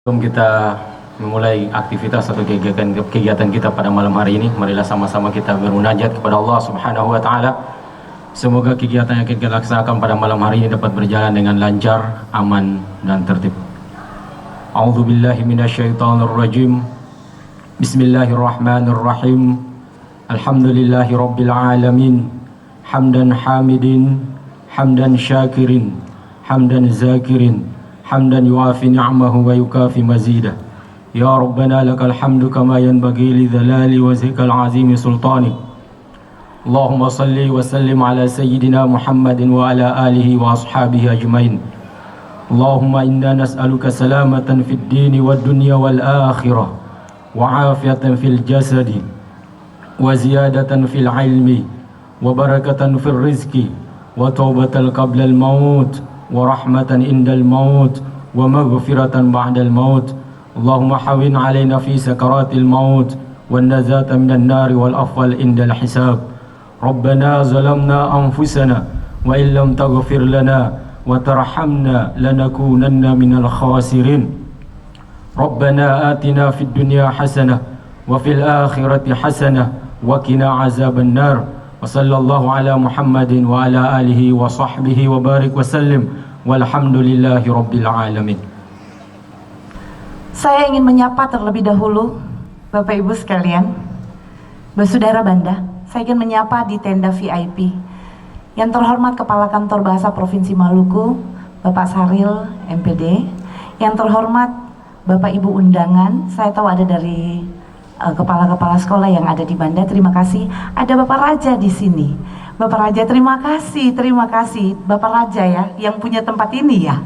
Sebelum kita memulai aktivitas atau kegiatan kita pada malam hari ini, marilah sama-sama kita bermunajat kepada Allah Subhanahu wa taala. Semoga kegiatan yang kita laksanakan pada malam hari ini dapat berjalan dengan lancar, aman dan tertib. A'udzu billahi minasyaitonir rajim. Bismillahirrahmanirrahim. Alhamdulillahi rabbil alamin. Hamdan hamidin, hamdan syakirin, hamdan zakirin, hamdan yuafi ni'amahu wa yukafi mazidah. Ya Rabbana lakal hamdu kama yanbaghi li dhalali wajhikal azimi sultani. Allahumma salli wa sallim ala sayyidina Muhammadin wa ala alihi wa ashabihi ajmain. Allahumma inna nas'aluka salamatan fid dini wad dunya wal akhirah wa afiyatan fil jasadi wa ziyadatan fil ilmi wa barakatan fil rizqi wa taubatan qabla al maut wa rahmatan indal maut wa maghfiratan ba'dal maut. Allahumma hawin alaina fi sakaratil maut wan nazata minan nari wal afwal indal hisab. Rabbana zalamna anfusana wa illam taghfir lana wa tarhamna lanakunanna minal khasirin. Rabbana atina fid dunya hasanah wa fil akhirati hasanah wa qina azaban nar. Wa sallallahu ala Muhammadin wa ala alihi wa sahbihi wa barik wa sallim. Walhamdulillahi rabbil alamin. Saya ingin menyapa terlebih dahulu Bapak Ibu sekalian, Saudara Banda. Saya ingin menyapa di tenda VIP. Yang terhormat Kepala Kantor Bahasa Provinsi Maluku, Bapak Saril MPD. Yang terhormat Bapak Ibu undangan, saya tahu ada dari kepala-kepala sekolah yang ada di Banda. Terima kasih. Ada Bapak Raja di sini. Bapak Raja, terima kasih Bapak Raja ya, yang punya tempat ini ya.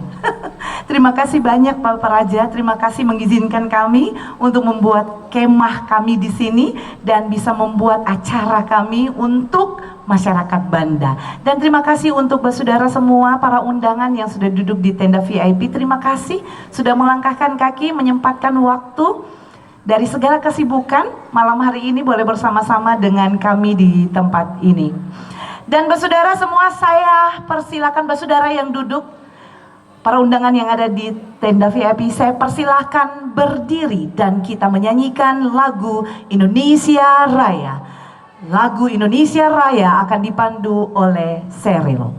Terima kasih banyak Bapak Raja, terima kasih mengizinkan kami untuk membuat kemah kami di sini dan bisa membuat acara kami untuk masyarakat Banda. Dan terima kasih untuk saudara semua para undangan yang sudah duduk di tenda VIP. Terima kasih sudah melangkahkan kaki, menyempatkan waktu dari segala kesibukan malam hari ini boleh bersama-sama dengan kami di tempat ini. Dan saudara semua, saya persilakan saudara yang duduk, para undangan yang ada di tenda VIP, saya persilahkan berdiri dan kita menyanyikan lagu Indonesia Raya. Lagu Indonesia Raya akan dipandu oleh Seril.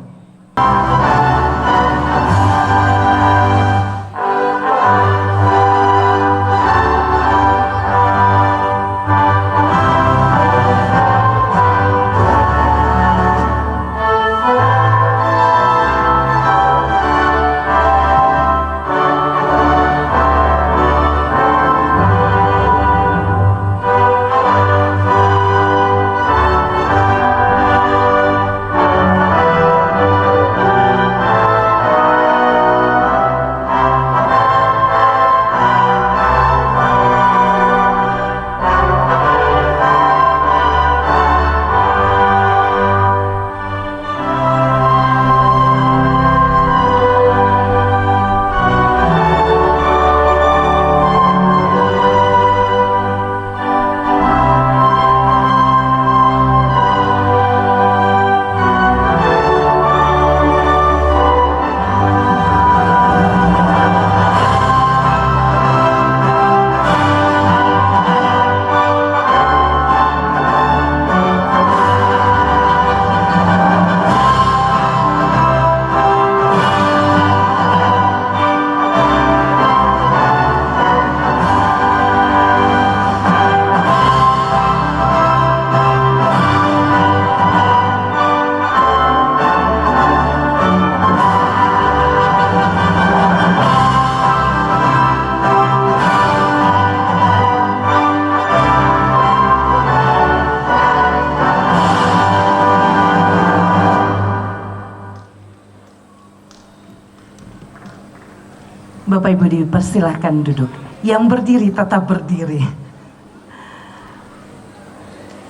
Bapak Ibu dipersilahkan duduk. Yang berdiri tetap berdiri.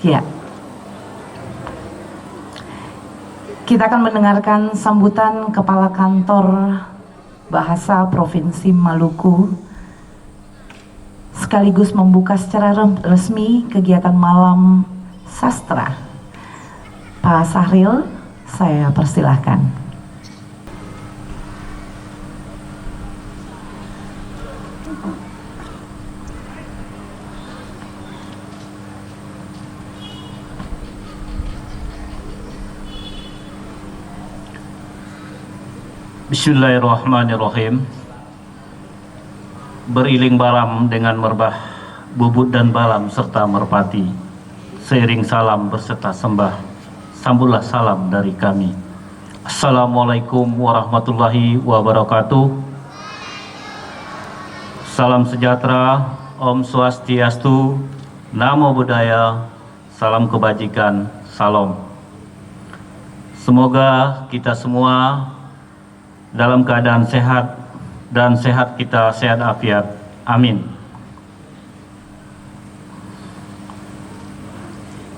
Ya. Kita akan mendengarkan sambutan Kepala Kantor Bahasa Provinsi Maluku sekaligus membuka secara resmi kegiatan malam sastra. Pak Sahril, saya persilahkan. Bismillahirrahmanirrahim. Beriling balam dengan merbah, bubut dan balam serta merpati. Seiring salam berserta sembah, sambutlah salam dari kami. Assalamualaikum warahmatullahi wabarakatuh. Salam sejahtera, Om Swastiastu, Namo Buddhaya, salam kebajikan, salam. Semoga kita semua dalam keadaan sehat dan sehat kita sehat afiat. Amin.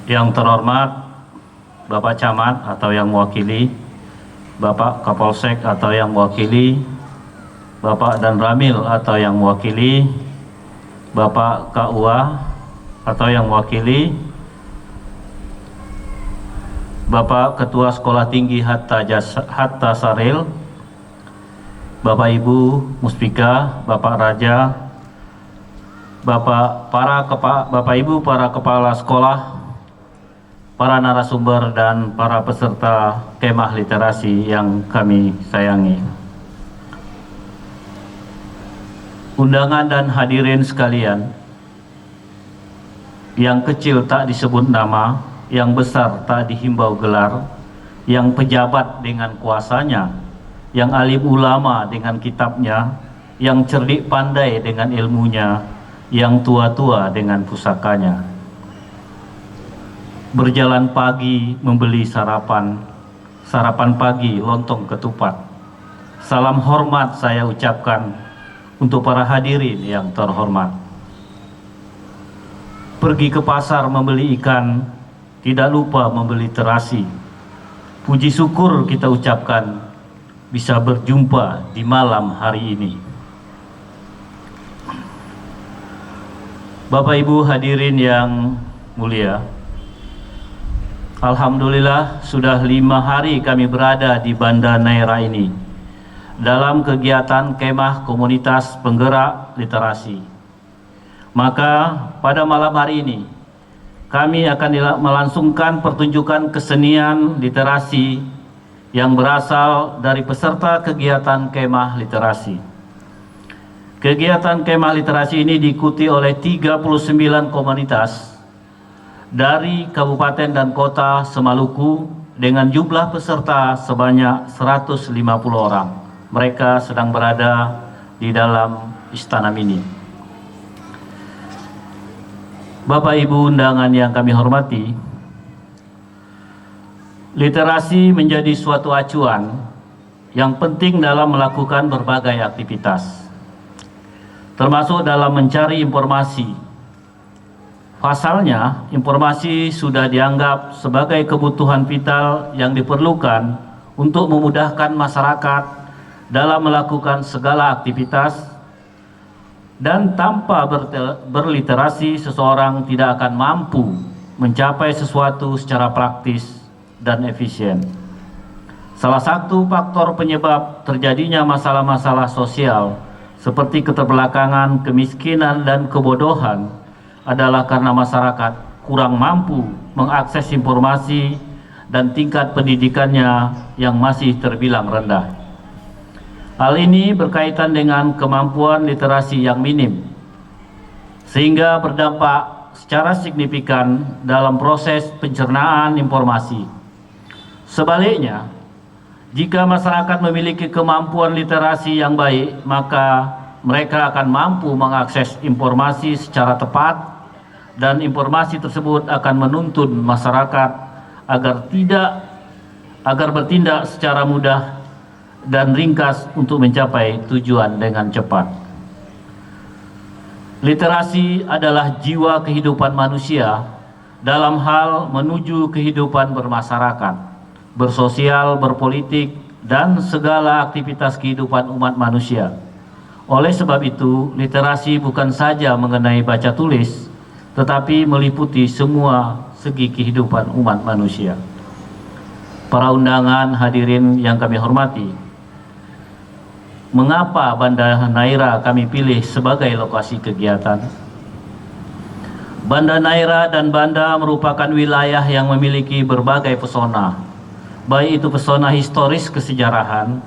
Yang terhormat Bapak Camat atau yang mewakili, Bapak Kapolsek atau yang mewakili, Bapak dan Ramil atau yang mewakili, Bapak KUA atau yang mewakili, Bapak Ketua Sekolah Tinggi Hatta Saril, Bapak Ibu Muspika, Bapak Raja, Bapak Ibu para kepala sekolah, para narasumber dan para peserta kemah literasi yang kami sayangi. Undangan dan hadirin sekalian, yang kecil tak disebut nama, yang besar tak dihimbau gelar, yang pejabat dengan kuasanya, yang alim ulama dengan kitabnya, yang cerdik pandai dengan ilmunya, yang tua-tua dengan pusakanya. Berjalan pagi membeli sarapan pagi lontong ketupat. Salam hormat saya ucapkan untuk para hadirin yang terhormat. Pergi ke pasar membeli ikan, tidak lupa membeli terasi. Puji syukur kita ucapkan bisa berjumpa di malam hari ini. Bapak Ibu hadirin yang mulia, alhamdulillah sudah 5 hari kami berada di Banda Neira ini dalam kegiatan kemah komunitas penggerak literasi. Maka pada malam hari ini kami akan melangsungkan pertunjukan kesenian literasi yang berasal dari peserta kegiatan kemah literasi. Kegiatan kemah literasi ini diikuti oleh 39 komunitas dari kabupaten dan kota Semaluku dengan jumlah peserta sebanyak 150 orang. Mereka sedang berada di dalam Istana Mini. Bapak Ibu undangan yang kami hormati, literasi menjadi suatu acuan yang penting dalam melakukan berbagai aktivitas, termasuk dalam mencari informasi. Pasalnya, informasi sudah dianggap sebagai kebutuhan vital yang diperlukan untuk memudahkan masyarakat dalam melakukan segala aktivitas, dan tanpa berliterasi seseorang tidak akan mampu mencapai sesuatu secara praktis dan efisien. Salah satu faktor penyebab terjadinya masalah-masalah sosial seperti keterbelakangan, kemiskinan, dan kebodohan adalah karena masyarakat kurang mampu mengakses informasi dan tingkat pendidikannya yang masih terbilang rendah. Hal ini berkaitan dengan kemampuan literasi yang minim, sehingga berdampak secara signifikan dalam proses pencernaan informasi. Sebaliknya, jika masyarakat memiliki kemampuan literasi yang baik, maka mereka akan mampu mengakses informasi secara tepat, dan informasi tersebut akan menuntun masyarakat agar bertindak secara mudah dan ringkas untuk mencapai tujuan dengan cepat. Literasi adalah jiwa kehidupan manusia dalam hal menuju kehidupan bermasyarakat, bersosial, berpolitik, dan segala aktivitas kehidupan umat manusia. Oleh sebab itu, literasi bukan saja mengenai baca tulis, tetapi meliputi semua segi kehidupan umat manusia. Para undangan hadirin yang kami hormati, mengapa Banda Neira kami pilih sebagai lokasi kegiatan. Banda Neira dan Banda merupakan wilayah yang memiliki berbagai pesona, baik itu pesona historis kesejarahan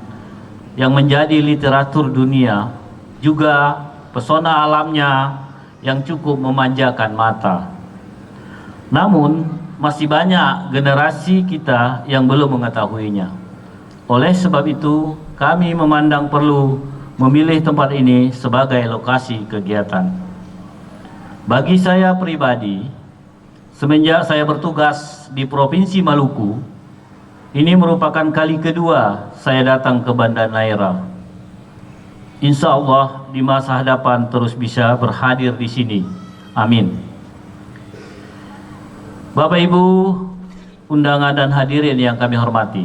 yang menjadi literatur dunia, juga pesona alamnya yang cukup memanjakan mata. Namun, masih banyak generasi kita yang belum mengetahuinya. Oleh sebab itu, kami memandang perlu memilih tempat ini sebagai lokasi kegiatan. Bagi saya pribadi, semenjak saya bertugas di Provinsi Maluku, ini merupakan kali kedua saya datang ke Banda Neira. Insya Allah di masa hadapan terus bisa berhadir di sini. Amin. Bapak Ibu undangan dan hadirin yang kami hormati,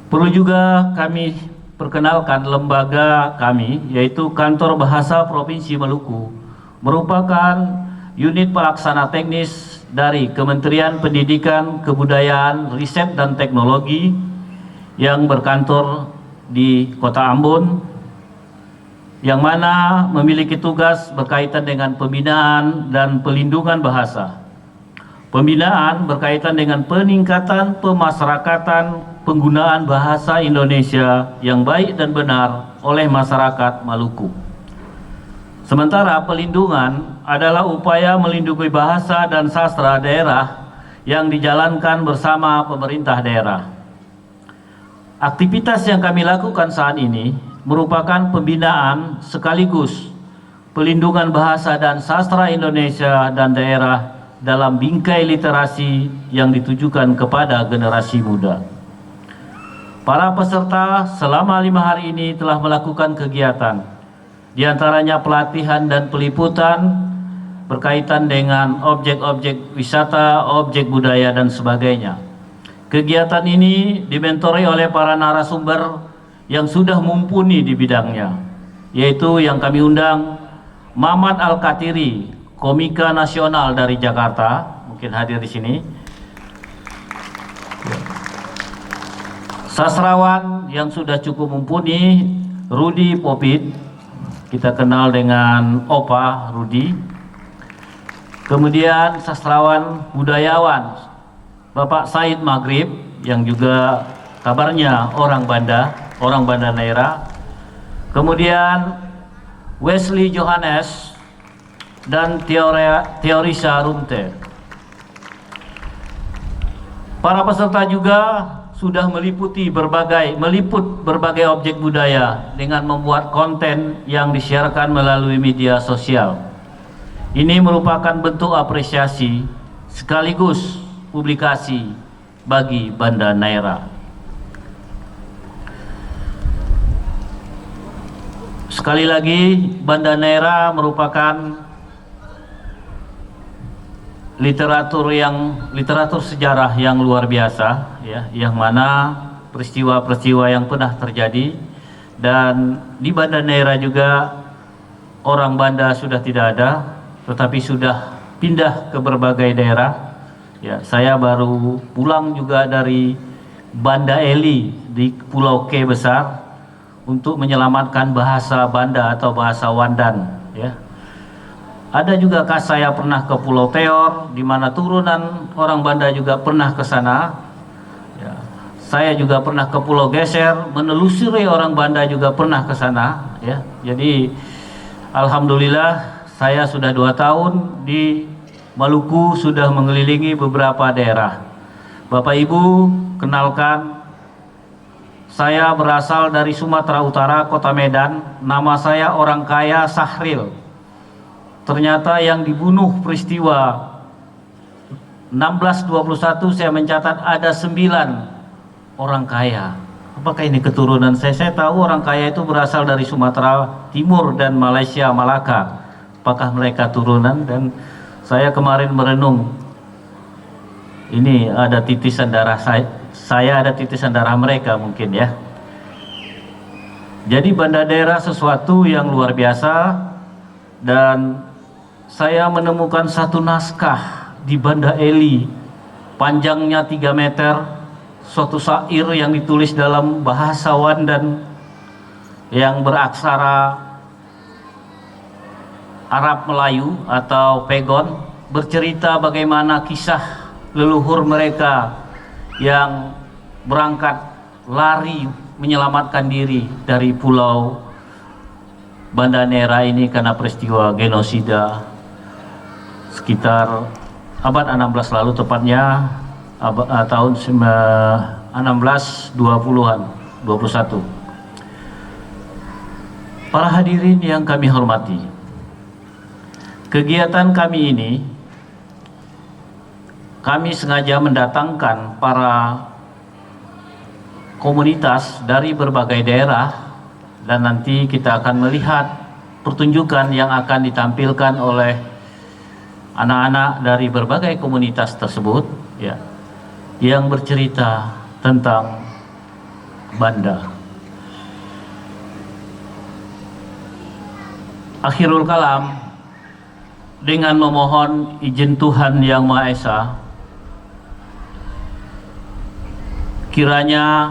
perlu juga kami perkenalkan lembaga kami, yaitu Kantor Bahasa Provinsi Maluku, merupakan unit pelaksana teknis dari Kementerian Pendidikan, Kebudayaan, Riset dan Teknologi yang berkantor di Kota Ambon, yang mana memiliki tugas berkaitan dengan pembinaan dan pelindungan bahasa. Pembinaan berkaitan dengan peningkatan pemasyarakatan penggunaan bahasa Indonesia yang baik dan benar oleh masyarakat Maluku. Sementara pelindungan adalah upaya melindungi bahasa dan sastra daerah yang dijalankan bersama pemerintah daerah. Aktivitas yang kami lakukan saat ini merupakan pembinaan sekaligus pelindungan bahasa dan sastra Indonesia dan daerah dalam bingkai literasi yang ditujukan kepada generasi muda. Para peserta selama 5 hari ini telah melakukan kegiatan, di antaranya pelatihan dan peliputan berkaitan dengan objek-objek wisata, objek budaya dan sebagainya. Kegiatan ini dimentori oleh para narasumber yang sudah mumpuni di bidangnya, yaitu yang kami undang Mamat Al-Katiri, komika nasional dari Jakarta, mungkin hadir di sini. Sastrawan yang sudah cukup mumpuni, Rudi Popit, kita kenal dengan Opa Rudi. Kemudian sastrawan budayawan Bapak Said Maghrib yang juga kabarnya orang Banda Neira. Kemudian Wesley Johannes dan Teorisa Rumte. Para peserta juga sudah meliput berbagai objek budaya dengan membuat konten yang disiarkan melalui media sosial. Ini merupakan bentuk apresiasi sekaligus publikasi bagi Banda Neira. Sekali lagi, Banda Neira merupakan literatur sejarah yang luar biasa, ya, yang mana peristiwa-peristiwa yang pernah terjadi, dan di Banda Neira juga orang Banda sudah tidak ada, tetapi sudah pindah ke berbagai daerah. Ya, saya baru pulang juga dari Banda Eli di Pulau K besar untuk menyelamatkan bahasa Banda atau bahasa Wandan, ya. Ada juga saya pernah ke Pulau Teor, di mana turunan orang Banda juga pernah ke sana. Ya. Saya juga pernah ke Pulau Geser, menelusuri orang Banda juga pernah ke sana. Ya. Jadi alhamdulillah saya sudah 2 tahun di Maluku, sudah mengelilingi beberapa daerah. Bapak Ibu, kenalkan, saya berasal dari Sumatera Utara, Kota Medan. Nama saya orang kaya Sahril. Ternyata yang dibunuh peristiwa 1621 saya mencatat ada 9 orang kaya. Apakah ini keturunan saya? Saya tahu orang kaya itu berasal dari Sumatera Timur dan Malaysia, Malaka. Apakah mereka turunan? Dan saya kemarin merenung, ini ada titisan darah saya ada titisan darah mereka mungkin, ya. Jadi Banda Neira sesuatu yang luar biasa, dan saya menemukan satu naskah di Banda Eli, panjangnya 3 meter, suatu syair yang ditulis dalam bahasa Wandan, yang beraksara Arab Melayu atau Pegon bercerita bagaimana kisah leluhur mereka yang berangkat lari menyelamatkan diri dari pulau Banda Neira ini karena peristiwa genosida sekitar abad 16 lalu, tepatnya tahun 1620-an, 21. Para hadirin yang kami hormati, kegiatan kami ini kami sengaja mendatangkan para komunitas dari berbagai daerah, dan nanti kita akan melihat pertunjukan yang akan ditampilkan oleh anak-anak dari berbagai komunitas tersebut, ya, yang bercerita tentang Banda. Akhirul kalam, dengan memohon izin Tuhan Yang Maha Esa, kiranya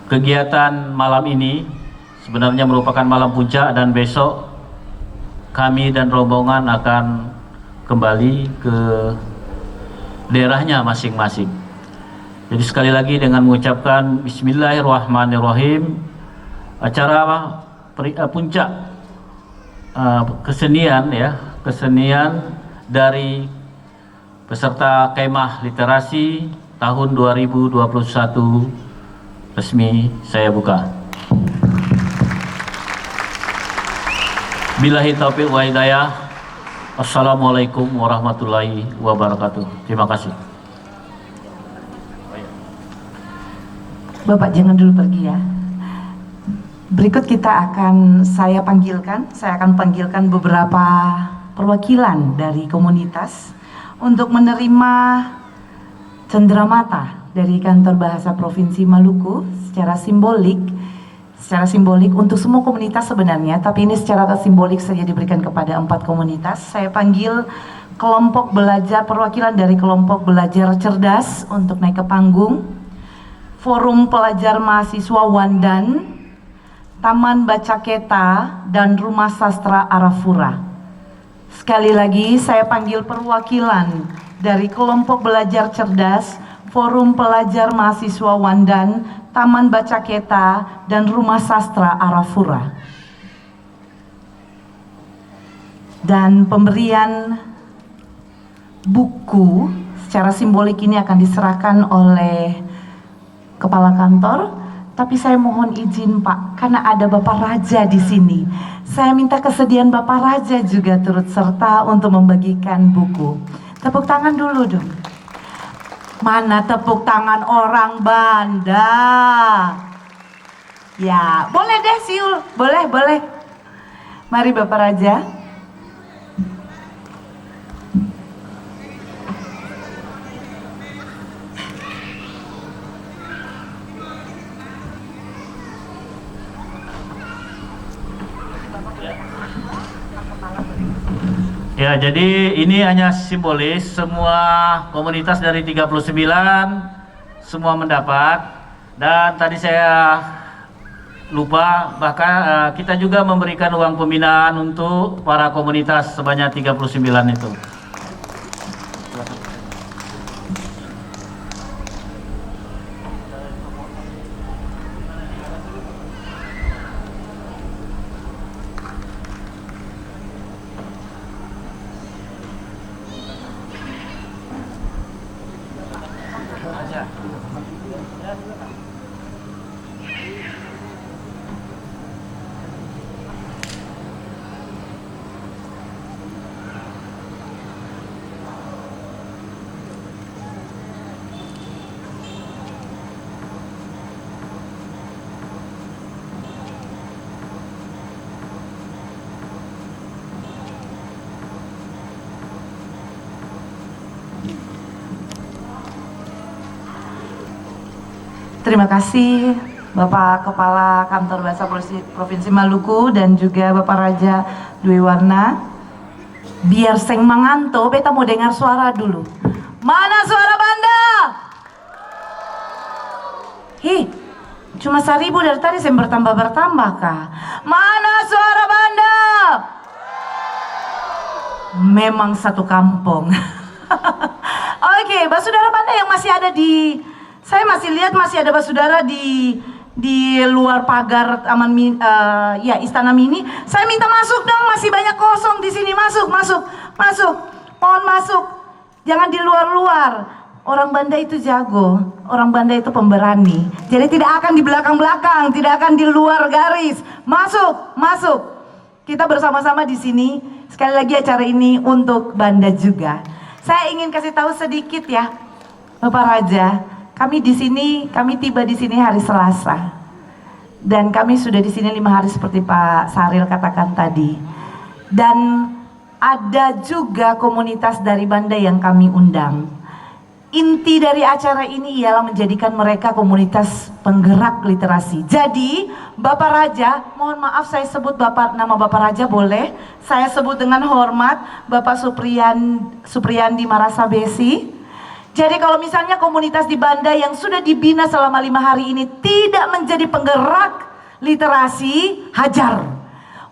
kegiatan malam ini sebenarnya merupakan malam puncak, dan besok kami dan rombongan akan kembali ke daerahnya masing-masing. Jadi sekali lagi dengan mengucapkan Bismillahirrahmanirrahim, acara puncak kesenian, ya, kesenian dari peserta kemah literasi tahun 2021 resmi saya buka. Billahi taufiq wa hidayah. Assalamualaikum warahmatullahi wabarakatuh. Terima kasih. Bapak jangan dulu pergi ya. Berikut saya akan panggilkan beberapa perwakilan dari komunitas untuk menerima cenderamata dari Kantor Bahasa Provinsi Maluku secara simbolik untuk semua komunitas sebenarnya, tapi ini secara simbolik saja diberikan kepada 4 komunitas. Saya panggil kelompok belajar, perwakilan dari kelompok belajar cerdas untuk naik ke panggung. Forum Pelajar Mahasiswa Wandan, Taman Baca Keta, dan Rumah Sastra Arafura. Sekali lagi saya panggil perwakilan dari kelompok belajar cerdas, Forum Pelajar Mahasiswa Wandan, Taman Baca Keta, dan Rumah Sastra Arafura. Dan pemberian buku secara simbolik ini akan diserahkan oleh Kepala Kantor. Tapi saya mohon izin Pak, karena ada Bapak Raja di sini. Saya minta kesediaan Bapak Raja juga turut serta untuk membagikan buku. Tepuk tangan dulu dong. Mana tepuk tangan orang Banda? Ya, boleh deh Siul, boleh. Mari Bapak Raja. Ya, jadi ini hanya simbolis, semua komunitas dari 39 semua mendapat. Dan tadi saya lupa, bahkan kita juga memberikan uang pembinaan untuk para komunitas sebanyak 39 itu. Terima kasih Bapak Kepala Kantor Bahasa Provinsi Maluku dan juga Bapak Raja Dwi Warna. Biar seng manganto, beta mau dengar suara dulu. Mana suara Banda? Hi, Cuma 1000 dari tadi saya bertambah kah? Mana suara Banda? Memang satu kampung. Oke, basudara Banda yang masih ada di, saya masih lihat masih ada basudara di luar pagar Istana Mini. Saya minta masuk dong, masih banyak kosong di sini. Masuk. Mohon masuk. Jangan di luar-luar. Orang Banda itu jago, orang Banda itu pemberani. Jadi tidak akan di belakang-belakang, tidak akan di luar garis. Masuk. Kita bersama-sama di sini. Sekali lagi acara ini untuk Banda juga. Saya ingin kasih tahu sedikit ya, Bapak Raja. Kami di sini, kami tiba di sini hari Selasa. Dan kami sudah di sini 5 hari seperti Pak Saril katakan tadi. Dan ada juga komunitas dari Banda yang kami undang. Inti dari acara ini ialah menjadikan mereka komunitas penggerak literasi. Jadi, Bapak Raja, mohon maaf saya sebut nama Bapak Raja boleh? Saya sebut dengan hormat Bapak Supriyandi Marasabesi. Jadi kalau misalnya komunitas di Banda yang sudah dibina selama 5 hari ini tidak menjadi penggerak literasi, hajar.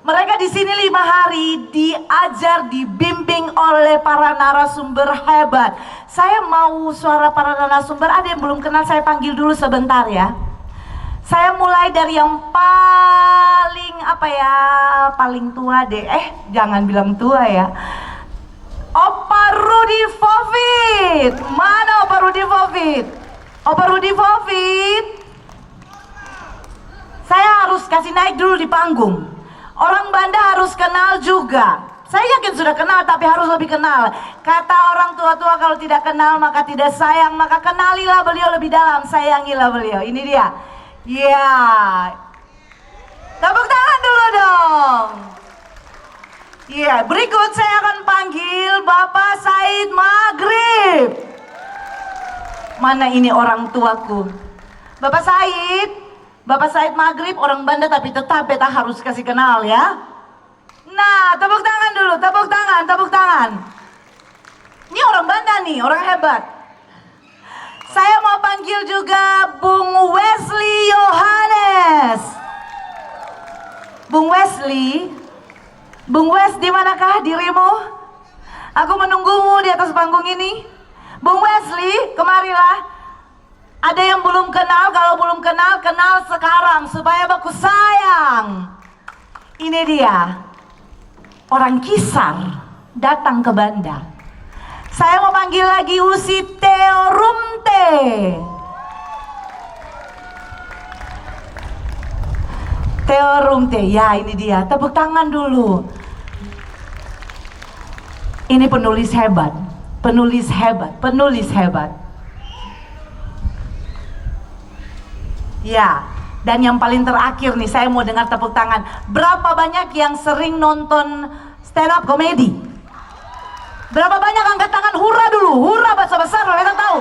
Mereka di sini 5 hari diajar, dibimbing oleh para narasumber hebat. Saya mau suara para narasumber, ada yang belum kenal saya panggil dulu sebentar ya. Saya mulai dari yang paling tua deh. Jangan bilang tua ya. Opa Rudi Fovit. Mana Opa Rudi Fovit? Opa Rudi Fovit. Saya harus kasih naik dulu di panggung. Orang Banda harus kenal juga. Saya yakin sudah kenal tapi harus lebih kenal. Kata orang tua-tua kalau tidak kenal maka tidak sayang. Maka kenalilah beliau lebih dalam, sayangilah beliau. Ini dia. Ya. Tepuk tangan dulu dong. Ya, berikut saya akan panggil Bapak Said Maghrib. Mana ini orang tuaku? Bapak Said Maghrib orang Banda tapi tetap beta harus kasih kenal ya. Nah, tepuk tangan dulu, tepuk tangan. Ini orang Banda nih, orang hebat. Saya mau panggil juga Bung Wesley Yohanes. Bung Wes, di manakah dirimu? Aku menunggumu di atas panggung ini. Bung Wesley, kemarilah. Ada yang belum kenal, kalau belum kenal, kenal sekarang supaya baku sayang. Ini dia, orang Kisar datang ke Banda. Saya mau panggil lagi Usi Theo Rumte. Theo Rumte, ya ini dia, tepuk tangan dulu. Ini penulis hebat. Ya, dan yang paling terakhir nih, saya mau dengar tepuk tangan. Berapa banyak yang sering nonton stand up comedy? Berapa banyak angkat tangan? Hurra dulu, hurra besar-besar, kita tahu.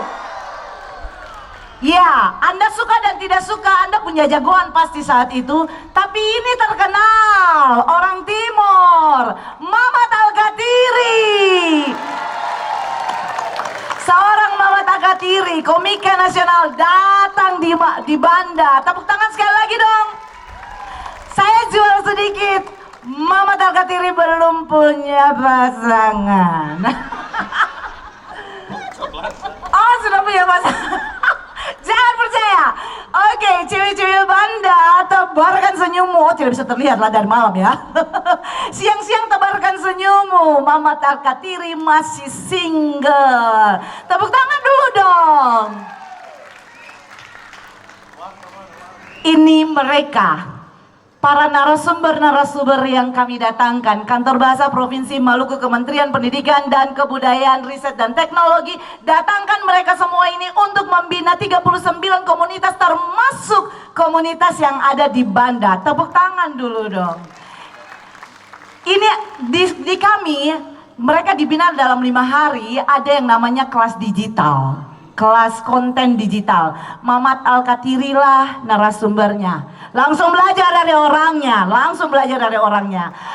Ya, Anda suka dan tidak suka, Anda punya jagoan pasti saat itu. Tapi ini terkenal, orang Timur, Mamat Al-Gatiri. Seorang Mamat Al-Gatiri, komika nasional datang di Banda. Tepuk tangan sekali lagi dong. Saya jual sedikit. Mamat Al-Gatiri belum punya pasangan. Oh, sudah punya pasangan. Jangan percaya. Oke, cewek-cewek Banda, tebarkan senyummu. Oh, tidak bisa terlihat lah dari malam ya. Siang-siang tebarkan senyummu. Mamat Al-Gatiri masih single. Tepuk tangan dulu dong. Ini mereka, para narasumber yang kami datangkan. Kantor Bahasa Provinsi Maluku, Kementerian Pendidikan dan Kebudayaan, Riset dan Teknologi, datangkan mereka semua ini untuk membina 39 komunitas, termasuk komunitas yang ada di Banda. Tepuk tangan dulu dong. Ini di kami, mereka dibina dalam 5 hari. Ada yang namanya kelas digital, kelas konten digital. Mamat Al-Gatiri lah narasumbernya. Langsung belajar dari orangnya.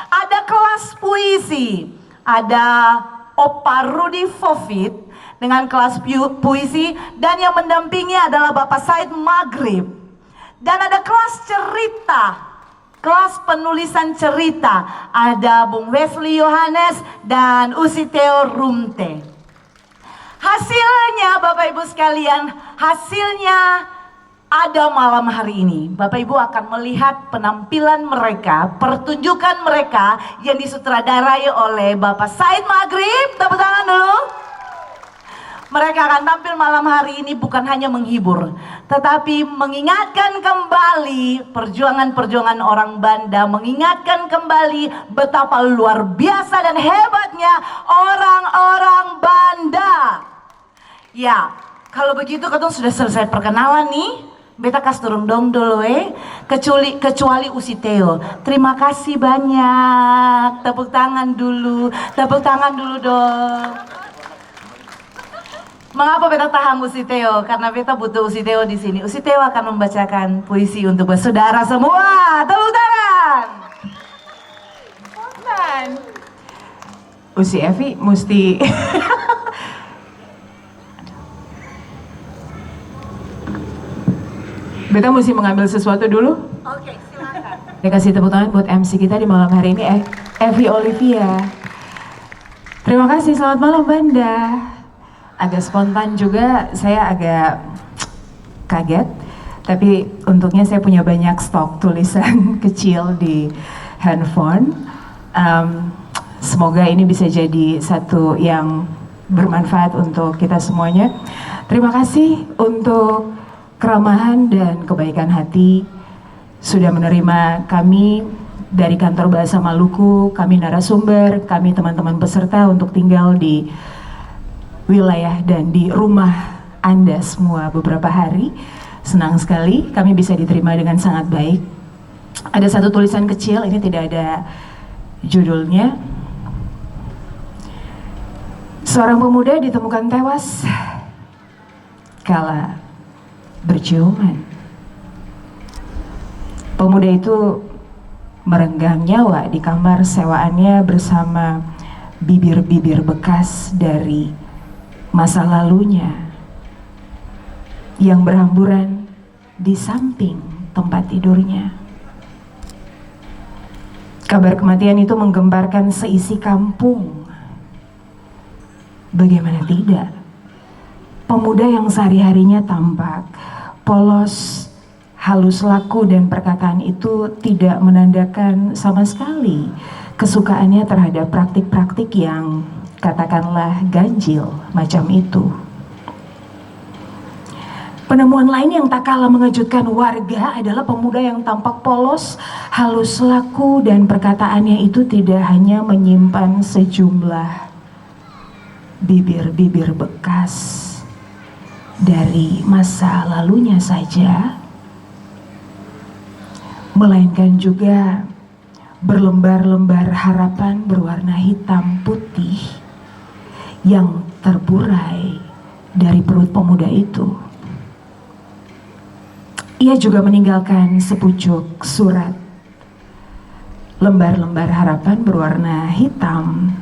Ada kelas puisi, ada Opa Rudi Fovit dengan kelas puisi, dan yang mendampingi adalah Bapak Said Maghrib. Dan ada kelas cerita, kelas penulisan cerita. Ada Bung Wesley Yohanes dan Usiteo Rumte. Hasilnya Bapak Ibu sekalian, hasilnya ada malam hari ini. Bapak Ibu akan melihat penampilan mereka, pertunjukan mereka yang disutradarai oleh Bapak Said Maghrib. Tepuk tangan dulu. Mereka akan tampil malam hari ini bukan hanya menghibur, tetapi mengingatkan kembali perjuangan-perjuangan orang Banda, mengingatkan kembali betapa luar biasa dan hebatnya orang-orang Banda. Ya, kalau begitu katong sudah selesai perkenalan nih. Beta kas turun dong dulu kecuali Usiteo. Terima kasih banyak. Tepuk tangan dulu dong. Mengapa beta tahan Usiteo? Karena beta butuh Usiteo di sini. Usiteo akan membacakan puisi untuk bersaudara semua. Tepuk tangan. Usi Evi mesti beta mesti mengambil sesuatu dulu. Oke, silakan. Saya kasih tepuk tangan buat MC kita di malam hari ini, Evi Olivia. Terima kasih, selamat malam Banda. Agak spontan juga, saya agak kaget. Tapi untungnya saya punya banyak stok tulisan kecil di handphone. Semoga ini bisa jadi satu yang bermanfaat untuk kita semuanya. Terima kasih untuk keramahan dan kebaikan hati sudah menerima kami dari Kantor Bahasa Maluku, kami narasumber, kami teman-teman peserta untuk tinggal di wilayah dan di rumah Anda semua beberapa hari. Senang sekali kami bisa diterima dengan sangat baik. Ada satu tulisan kecil, ini tidak ada judulnya. Seorang pemuda ditemukan tewas kala berciuman. Pemuda itu merenggang nyawa di kamar sewaannya bersama bibir-bibir bekas dari masa lalunya yang berhamburan di samping tempat tidurnya. Kabar kematian itu menggemparkan seisi kampung. Bagaimana tidak? Pemuda yang sehari-harinya tampak polos, halus laku dan perkataan itu tidak menandakan sama sekali kesukaannya terhadap praktik-praktik yang katakanlah ganjil macam itu. Penemuan lain yang tak kalah mengejutkan warga adalah pemuda yang tampak polos, halus laku dan perkataannya itu tidak hanya menyimpan sejumlah bibir-bibir bekas dari masa lalunya saja, melainkan juga berlembar-lembar harapan berwarna hitam putih yang terburai dari perut pemuda itu. Ia juga meninggalkan sepucuk surat. Lembar-lembar harapan berwarna hitam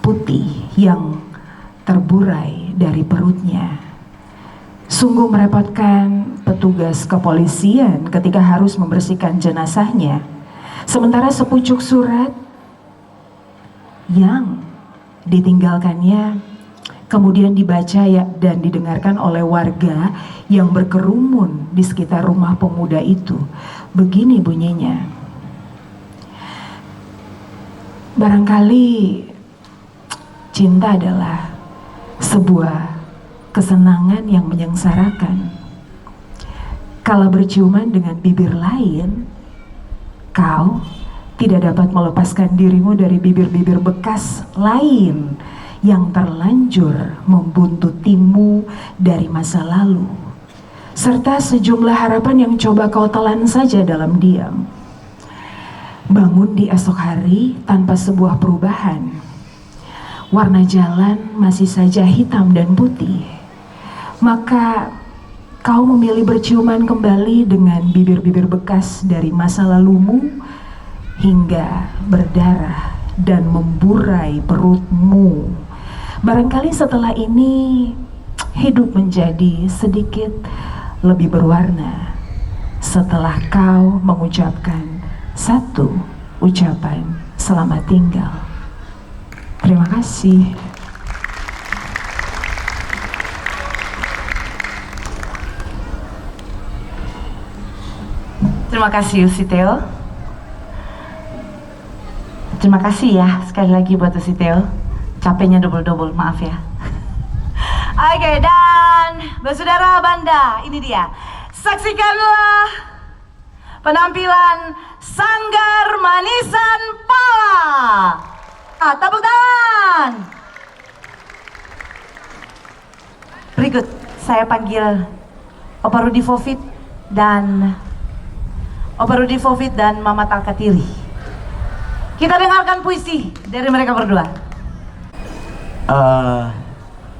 putih yang terburai dari perutnya. Sungguh merepotkan petugas kepolisian ketika harus membersihkan jenazahnya. Sementara sepucuk surat yang ditinggalkannya kemudian dibaca dan didengarkan oleh warga yang berkerumun di sekitar rumah pemuda itu. Begini bunyinya. Barangkali cinta adalah sebuah kesenangan yang menyengsarakan. Kala berciuman dengan bibir lain, kau tidak dapat melepaskan dirimu dari bibir-bibir bekas lain yang terlanjur membuntutimu dari masa lalu, serta sejumlah harapan yang coba kau telan saja dalam diam. Bangun di esok hari tanpa sebuah perubahan. Warna jalan masih saja hitam dan putih. Maka kau memilih berciuman kembali dengan bibir-bibir bekas dari masa lalumu hingga berdarah dan memburai perutmu. Barangkali setelah ini hidup menjadi sedikit lebih berwarna setelah kau mengucapkan satu ucapan selamat tinggal. Terima kasih. Terima kasih Usiteo. Terima kasih ya sekali lagi buat Usiteo. Capeknya double-double, maaf ya. Oke, dan bersaudara Banda, ini dia. Saksikanlah penampilan Sanggar Manisan Pala. Tepuk tangan. Berikut saya panggil Opa Rudi Fofit dan Mamat Alkatiri. Kita dengarkan puisi dari mereka berdua.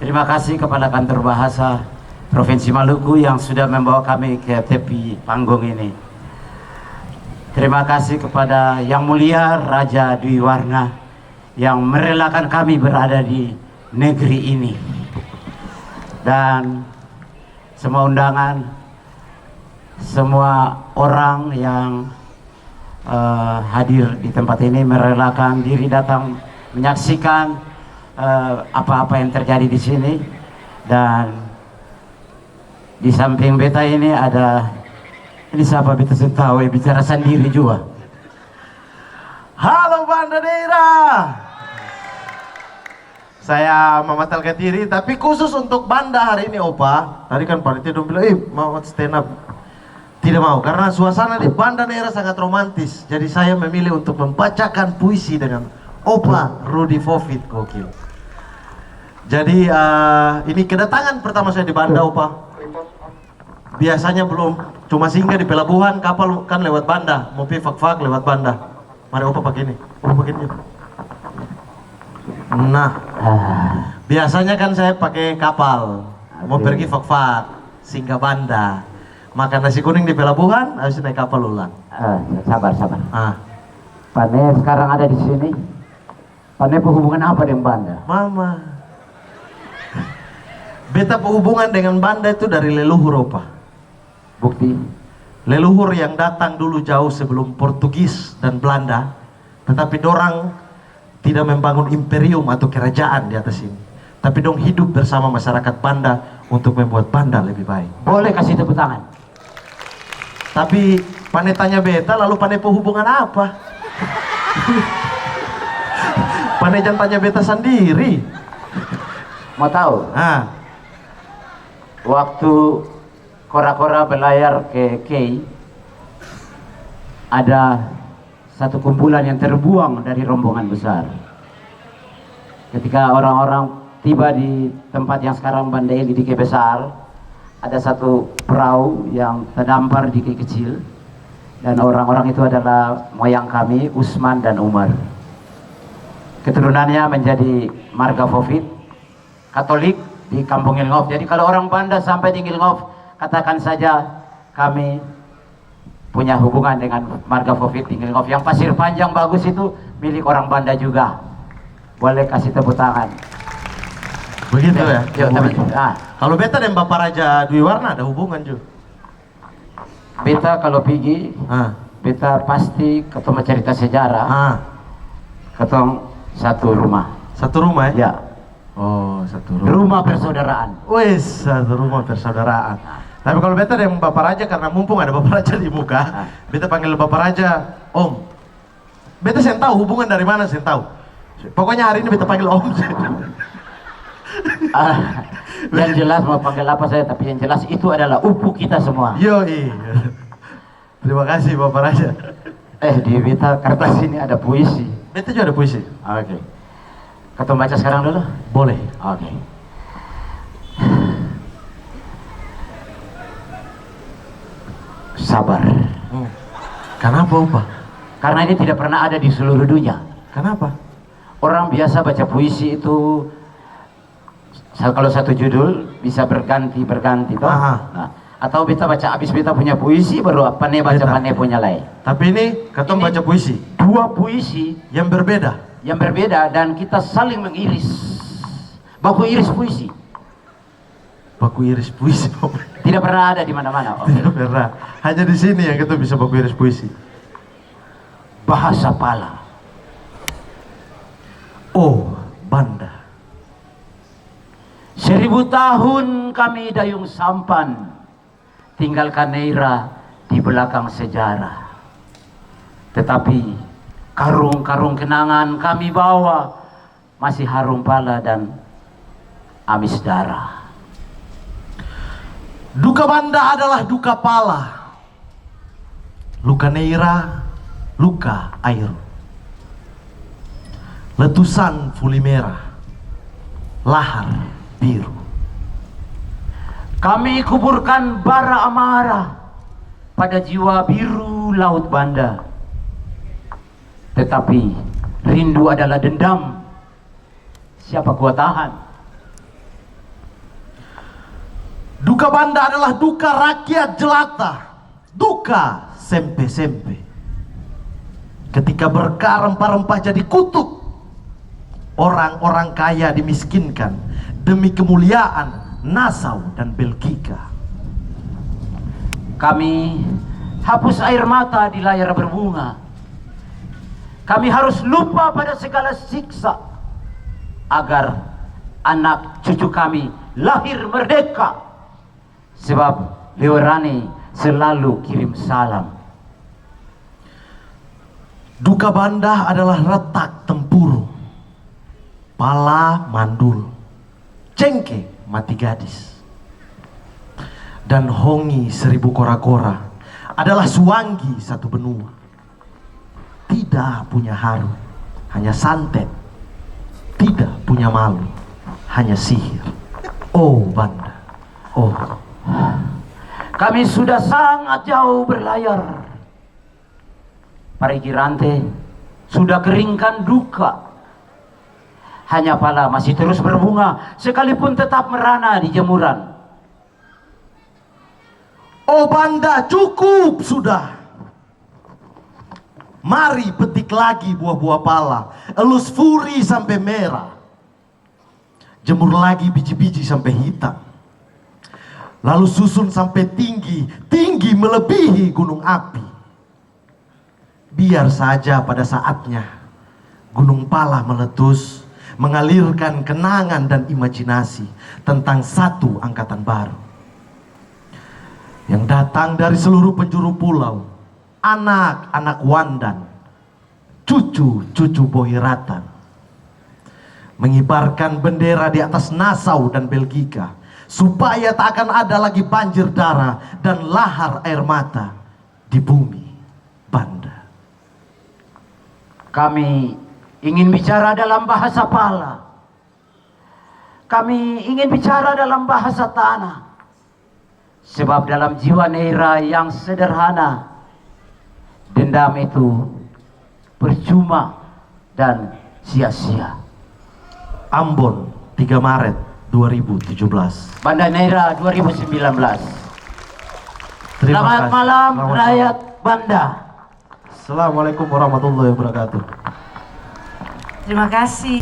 Terima kasih kepada Kantor Bahasa Provinsi Maluku yang sudah membawa kami ke tepi panggung ini. Terima kasih kepada Yang Mulia Raja Dwi Warna yang merelakan kami berada di negeri ini. Dan semua undangan, semua orang yang hadir di tempat ini merelakan diri datang menyaksikan apa-apa yang terjadi di sini. Dan di samping beta ini ada, ini siapa beta tahu bicara sendiri juga. Halo Banda Daerah, saya Mamat Alkatiri, tapi khusus untuk Banda hari ini Opa. Tadi kan panitia dong bilang, Mamat stand up. Tidak mau, karena suasana di Banda Daerah sangat romantis. Jadi saya memilih untuk membacakan puisi dengan Opa Rudi Fofit, gokil. Jadi ini kedatangan pertama saya di Banda, Opa. Biasanya belum, cuma singgah di pelabuhan, kapal kan lewat Banda, mau pergi fak-fak lewat Banda. Mari Opa pakai ini, Opa pakai ini. Nah, biasanya kan saya pakai kapal, mau pergi fak-fak, singgah Banda. Makan nasi kuning di pelabuhan, habis naik kapal ulang. Sabar. Pane sekarang ada di sini. Pane hubungan apa dengan Banda? Mama, beta hubungan dengan Banda itu dari leluhur Opa. Bukti? Leluhur yang datang dulu jauh sebelum Portugis dan Belanda, tetapi dorang tidak membangun imperium atau kerajaan di atas ini, tapi dong hidup bersama masyarakat Banda untuk membuat Banda lebih baik. Boleh kasih tepuk tangan. Tapi pane tanya beta, lalu pane hubungan apa? Pane jangan tanya beta sendiri. Mau tahu? Waktu kora-kora berlayar ke Kei, ada satu kumpulan yang terbuang dari rombongan besar. Ketika orang-orang tiba di tempat yang sekarang Banda ini di Kei Besar, ada satu perahu yang terdampar di Kei Kecil, dan orang-orang itu adalah moyang kami, Usman dan Umar. Keturunannya menjadi marga Fofit, Katolik di Kampung Ngilngof. Jadi kalau orang Banda sampai di Ngilngof, katakan saja kami punya hubungan dengan marga Fofit di Ngilngof. Yang pasir panjang bagus itu milik orang Banda juga. Boleh kasih tepuk tangan. Begitu ya? Yuk, Kalau beta dan Bapak Raja Dwi Warna ada hubungan juga. Beta kalau pergi, beta pasti ketemu cerita sejarah. Ketemu satu rumah. Satu rumah ya? Ya. Oh, satu rumah. Rumah persaudaraan. Wes, satu rumah persaudaraan. Tapi kalau beta dan Bapak Raja, karena mumpung ada Bapak Raja di muka, beta panggil Bapak Raja Om. Beta saya tahu hubungan dari mana, saya tahu. Pokoknya hari ini beta panggil Om. Yang jelas mau panggil apa saya, tapi yang jelas itu adalah upu kita semua. Yoi. Terima kasih Bapak Raja. Di beta kertas ini ada puisi. Beta juga ada puisi. Oke. Kita baca sekarang dulu? Boleh. Oke. Sabar. Kenapa Opa? Karena ini tidak pernah ada di seluruh dunia. Kenapa? Orang biasa baca puisi itu kalau satu judul bisa berganti toh. Nah, atau beta baca habis beta punya puisi baru pane baca pane punya lain. Tapi ini kita baca puisi. Dua puisi yang berbeda. Yang berbeda dan kita saling mengiris. Baku iris puisi. baku iris puisi. Tidak pernah ada di mana-mana. Om. Tidak pernah. Hanya di sini yang kita bisa baku iris puisi. Bahasa Pala. Oh, Banda. 1000 tahun kami dayung sampan, tinggalkan Neira di belakang sejarah. Tetapi karung-karung kenangan kami bawa masih harum pala dan amis darah. Duka Banda adalah duka pala. Luka Neira, luka air. Letusan fuli merah, lahar biru. Kami kuburkan bara amarah pada jiwa biru laut Banda. Tetapi rindu adalah dendam. Siapa kuat tahan? Duka Banda adalah duka rakyat jelata, duka sempe-sempe. Ketika berkah rempah-rempah jadi kutuk, orang-orang kaya dimiskinkan demi kemuliaan Nassau dan Belgika. Kami hapus air mata di layar berbunga. Kami harus lupa pada segala siksa agar anak cucu kami lahir merdeka. Sebab Leorani selalu kirim salam. Duka Banda adalah retak tempurung, pala mandul, cengke mati gadis, dan hongi 1000 kora-kora adalah suanggi satu benua. Tidak punya haru, hanya santet. Tidak punya malu, hanya sihir. Oh Banda, oh. Kami sudah sangat jauh berlayar. Parigi Rante sudah keringkan duka. Hanya pala masih terus berbunga, sekalipun tetap merana di jemuran. Oh Banda, cukup sudah. Mari petik lagi buah-buah pala, elus furi sampai merah. Jemur lagi biji-biji sampai hitam. Lalu susun sampai tinggi, tinggi melebihi gunung api. Biar saja pada saatnya gunung pala meletus, mengalirkan kenangan dan imajinasi tentang satu angkatan baru yang datang dari seluruh penjuru pulau, anak-anak Wandan, cucu-cucu Bohiratan, mengibarkan bendera di atas Nassau dan Belgika, supaya tak akan ada lagi banjir darah dan lahar air mata di bumi Banda. Kami ingin bicara dalam bahasa pala. Kami ingin bicara dalam bahasa tanah. Sebab dalam jiwa Neira yang sederhana, dendam itu percuma dan sia-sia. Ambon, 3 Maret 2017. Banda Neira 2019. Selamat kasih. malam Selamat rakyat Banda. Assalamualaikum warahmatullahi wabarakatuh. Terima kasih.